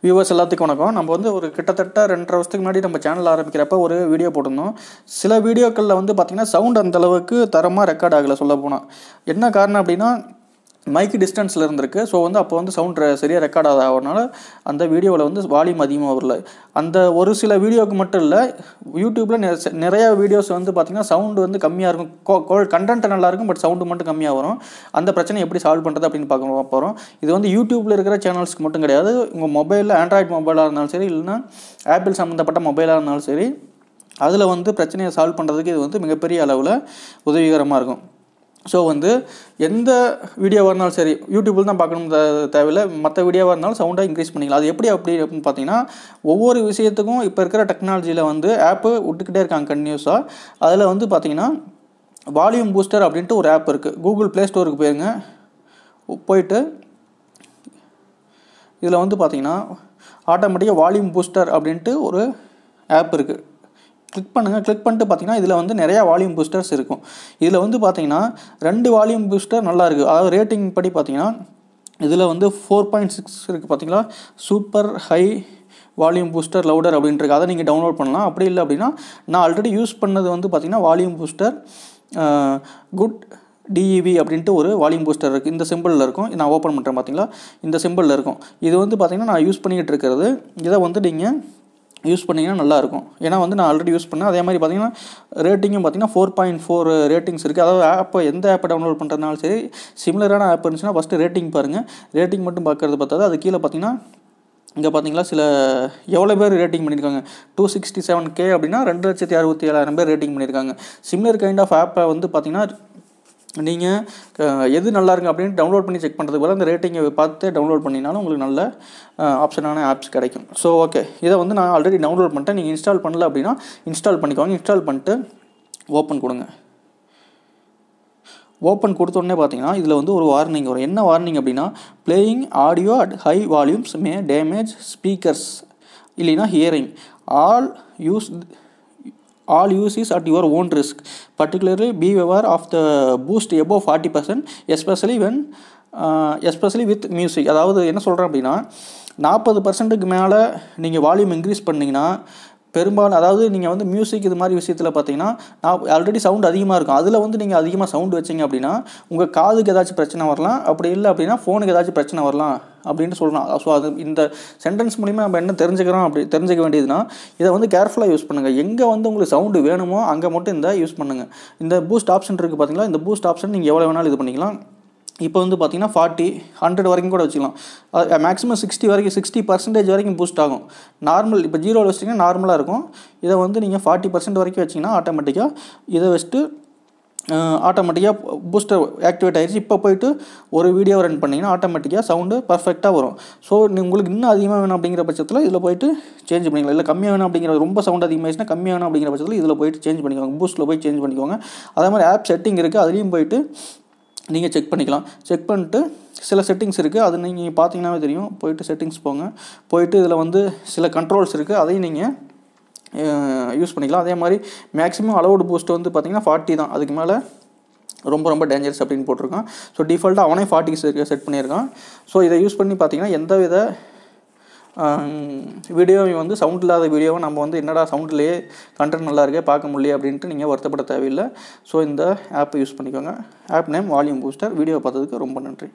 Viewers எல்லாத்துக்கும் வணக்கம். நம்ம வந்து ஒரு கிட்டத்தட்ட 2.5 வருஷத்துக்கு முன்னாடி நம்ம சேனல் ஆரம்பிக்கிறப்ப ஒரு வீடியோ போட்டிருந்தோம். சில வீடியோக்களில் வந்து பார்த்திங்கன்னா சவுண்ட் அந்தளவுக்கு தரமாக ரெக்கார்ட் ஆகலை சொல்ல போனால். என்ன காரணம் அப்படின்னா மைக்கு டிஸ்டன்ஸில் இருந்திருக்கு. ஸோ வந்து அப்போ வந்து சவுண்ட் சரியாக ரெக்கார்ட் ஆகாதனால அந்த வீடியோவில் வந்து வால்யூம் அதிகமாக வரல. அந்த ஒரு சில வீடியோவுக்கு மட்டும் இல்லை, யூடியூப்பில் நிறையா வீடியோஸ் வந்து பார்த்திங்கன்னா சவுண்டு வந்து கம்மியாக இருக்கும். கண்டென்ட் நல்லாயிருக்கும், பட் சவுண்டு மட்டும் கம்மியாக வரும். அந்த பிரச்சனை எப்படி சால்வ் பண்ணுறது அப்படின்னு பார்க்க போகிறோம். இது வந்து யூடியூப்பில் இருக்கிற சேனல்ஸ்க்கு மட்டும் கிடையாது. உங்கள் மொபைலில் ஆண்ட்ராய்டு மொபைலாக இருந்தாலும் சரி, இல்லைன்னா ஆப்பிள் சம்மந்தப்பட்ட மொபைலாக இருந்தாலும் சரி, அதில் வந்து பிரச்சனையை சால்வ் பண்ணுறதுக்கு இது வந்து மிகப்பெரிய அளவில் உதவிகரமாக இருக்கும். ஸோ வந்து எந்த வீடியோவாக இருந்தாலும் சரி, யூடியூப்பில் தான் பார்க்கணும் தேவையில்லை, மற்ற வீடியோவாக இருந்தாலும் சவுண்டாக இன்க்ரீஸ் பண்ணிக்கலாம். அது அப்படின்னு பார்த்தீங்கன்னா, ஒவ்வொரு விஷயத்துக்கும் இப்போ இருக்கிற டெக்னாலஜியில் வந்து ஆப்பு விட்டுக்கிட்டே இருக்காங்க கன்டினியூஸாக. அதில் வந்து பார்த்திங்கன்னா வால்யூம் பூஸ்டர் அப்படின்ட்டு ஒரு ஆப் இருக்குது. கூகுள் ப்ளே ஸ்டோருக்கு போயிருங்க. போயிட்டு இதில் வந்து பார்த்திங்கன்னா ஆட்டோமேட்டிக்காக வால்யூம் பூஸ்டர் அப்படின்ட்டு ஒரு ஆப் இருக்குது. கிளிக் பண்ணுங்கள். கிளிக் பண்ணிட்டு பார்த்தீங்கன்னா இதில் வந்து நிறையா வால்யூம் பூஸ்டர்ஸ் இருக்கும். இதில் வந்து பார்த்தீங்கன்னா 2 வால்யூம் பூஸ்டர் நல்லா இருக்குது. அதாவது ரேட்டிங் படி பார்த்தீங்கன்னா இதில் வந்து 4.6 இருக்குது. பார்த்தீங்களா, super high volume booster louder அப்படின்ட்டு அதை நீங்கள் டவுன்லோட் பண்ணலாம். அப்படி இல்லை அப்படின்னா நான் ஆல்ரெடி யூஸ் பண்ணது வந்து பார்த்திங்கன்னா வால்யூம் பூஸ்டர் குட் டிஇவி அப்படின்ட்டு ஒரு வால்யூம் பூஸ்டர் இருக்குது. இந்த சிம்பிளில் இருக்கும். நான் ஓப்பன் பண்ணுறேன். பார்த்தீங்களா, இந்த சிம்பிளில் இருக்கும். இது வந்து பார்த்திங்கன்னா நான் யூஸ் பண்ணிக்கிட்டு இருக்கிறது. இதை வந்து நீங்கள் யூஸ் பண்ணிங்கன்னா நல்லாயிருக்கும். ஏன்னா வந்து நான் ஆல்ரெடி யூஸ் பண்ணேன். அதே மாதிரி பார்த்திங்கன்னா ரேட்டிங்கும் பார்த்திங்கன்னா 4.4 ரேட்டிங்ஸ் இருக்குது. அதாவது ஆப்பை எந்த ஆப்பை டவுன்லோட் பண்ணுறதுனாலும் சரி, சிமிலரான ஆப் இருந்துச்சுன்னா ஃபஸ்ட்டு ரேட்டிங் பாருங்கள். ரேட்டிங் மட்டும் பார்க்குறது பார்த்தாது, அது கீழே பார்த்திங்கன்னா இங்கே பார்த்திங்களா சில எவ்வளோ பேர் ரேட்டிங் பண்ணியிருக்காங்க. 267K அப்படின்னா 2,67,000 பேர் ரேட்டிங் பண்ணியிருக்காங்க. சிமிலர் கைண்ட் ஆஃப் ஆப்பை வந்து பார்த்திங்கன்னா நீங்கள் எது நல்லா இருக்குது அப்படின்னு டவுன்லோட் பண்ணி செக் பண்ணுறதுக்கு பதிலாக அந்த ரேட்டிங்கை பார்த்து டவுன்லோட் பண்ணினாலும் உங்களுக்கு நல்ல ஆப்ஷனான ஆப்ஸ் கிடைக்கும். ஸோ ஓகே, இதை வந்து நான் ஆல்ரெடி டவுன்லோட் பண்ணிட்டேன். நீங்கள் இன்ஸ்டால் பண்ணல அப்படின்னா இன்ஸ்டால் பண்ணிக்கோங்க. இன்ஸ்டால் பண்ணிட்டு ஓப்பன் கொடுங்க. ஓப்பன் கொடுத்தோடனே பார்த்தீங்கன்னா இதில் வந்து ஒரு வார்னிங் வரும். என்ன வார்னிங் அப்படின்னா, playing audio at high volumes May damage speakers இல்லைன்னா hearing. All use is at your own risk. Particularly be aware of the boost above 40%, especially with music. அதாவது என்ன சொல்கிறேன் அப்படின்னா, 40%க்கு மேலே நீங்கள் வால்யூம் இன்க்ரீஸ் பண்ணிங்கன்னா பெரும்பாலும், அதாவது நீங்கள் வந்து மியூசிக் இது மாதிரி விஷயத்தில் பார்த்தீங்கன்னா நான் ஆல்ரெடி சவுண்ட் அதிகமாக இருக்கும். அதில் வந்து நீங்கள் அதிகமாக சவுண்டு வச்சிங்க அப்படின்னா உங்கள் காதுக்கு ஏதாச்சும் பிரச்சனை வரலாம். அப்படி இல்லை அப்படின்னா ஃபோனுக்கு ஏதாச்சும் பிரச்சனை வரலாம் அப்படின்ட்டு சொல்லலாம். ஸோ அது இந்த சென்டென்ஸ் மூலிமா நம்ம என்ன தெரிஞ்சுக்க வேண்டியதுன்னா, இதை வந்து கேர்ஃபுல்லாக யூஸ் பண்ணுங்கள். எங்கே வந்து உங்களுக்கு சவுண்டு வேணுமோ அங்கே மட்டும் இந்த யூஸ் பண்ணுங்கள். இந்த பூஸ்ட் ஆப்ஷன் இருக்குது பார்த்தீங்களா, இந்த பூஸ்ட் ஆப்ஷன் நீங்கள் எவ்வளோ வேணாலும் இது பண்ணிக்கலாம். இப்போ வந்து பார்த்திங்கன்னா 40, 100 வரைக்கும் கூட வச்சுக்கலாம். மேக்ஸிமம் 60 வரைக்கும், 60% வரைக்கும் பூஸ்ட் ஆகும். நார்மல் இப்போ 0 வச்சிட்டிங்கன்னா நார்மலாக இருக்கும். இதை வந்து நீங்கள் 40% வரைக்கும் வச்சிங்கன்னா ஆட்டோமேட்டிக்காக இதை வச்சுட்டு ஆட்டோமேட்டிக்காக பூஸ்டர் ஆக்டிவேட் ஆகிடுச்சு. இப்போ போய்ட்டு ஒரு வீடியோ ரன் பண்ணிங்கன்னா ஆட்டோமேட்டிக்காக சவுண்டு பர்ஃபெக்டாக வரும். ஸோ உங்களுக்கு இன்னும் அதிகமாக வேணும் அப்படிங்கிற பட்சத்தில் இதில் போய்ட்டு சேஞ்ச் பண்ணிக்கலாம். இல்லை கம்மியாக வேணும் அப்படிங்கிற, ரொம்ப சவுண்ட் அதிகமாகிடுச்சுன்னா கம்மியாக வேணும் அப்படிங்கிற பட்சத்தில் இதில் போய்ட்டு சேஞ்ச் பண்ணிக்கோங்க. பூஸ்ட்டில் போய் சேஞ்ச் பண்ணிக்கோங்க. அதே மாதிரி ஆப் செட்டிங் இருக்குது, அதுலேயும் போய்ட்டு நீங்கள் செக் பண்ணிக்கலாம். செக் பண்ணிட்டு சில செட்டிங்ஸ் இருக்குது, அது நீங்கள் பார்த்தீங்கன்னாவே தெரியும். போய்ட்டு செட்டிங்ஸ் போங்க. போய்ட்டு இதில் வந்து சில கண்ட்ரோல்ஸ் இருக்குது, அதையும் நீங்கள் யூஸ் பண்ணிக்கலாம். அதே மாதிரி மேக்ஸிமம் அலோடு பூஸ்ட் வந்து பார்த்திங்கன்னா 40 தான். அதுக்கு மேலே ரொம்ப டேஞ்சரஸ் அப்படின்னு போட்டிருக்கான். ஸோ டிஃபால்ட்டாக அவனே 40 செட் பண்ணியிருக்கான். ஸோ இதை யூஸ் பண்ணி பார்த்திங்கன்னா எந்த வித வீடியோவையும் வந்து சவுண்ட் இல்லாத வீடியோவை நம்ம வந்து என்னடா சவுண்ட்லேயே கண்டென்ட் நல்லா இருக்கே பார்க்க முடியல அப்படின்ட்டு நீங்கள் வருத்தப்பட தேவையில்லை. ஸோ இந்த ஆப்பை யூஸ் பண்ணிக்கோங்க. App name volume booster. Video பார்த்ததுக்கு ரொம்ப நன்றி.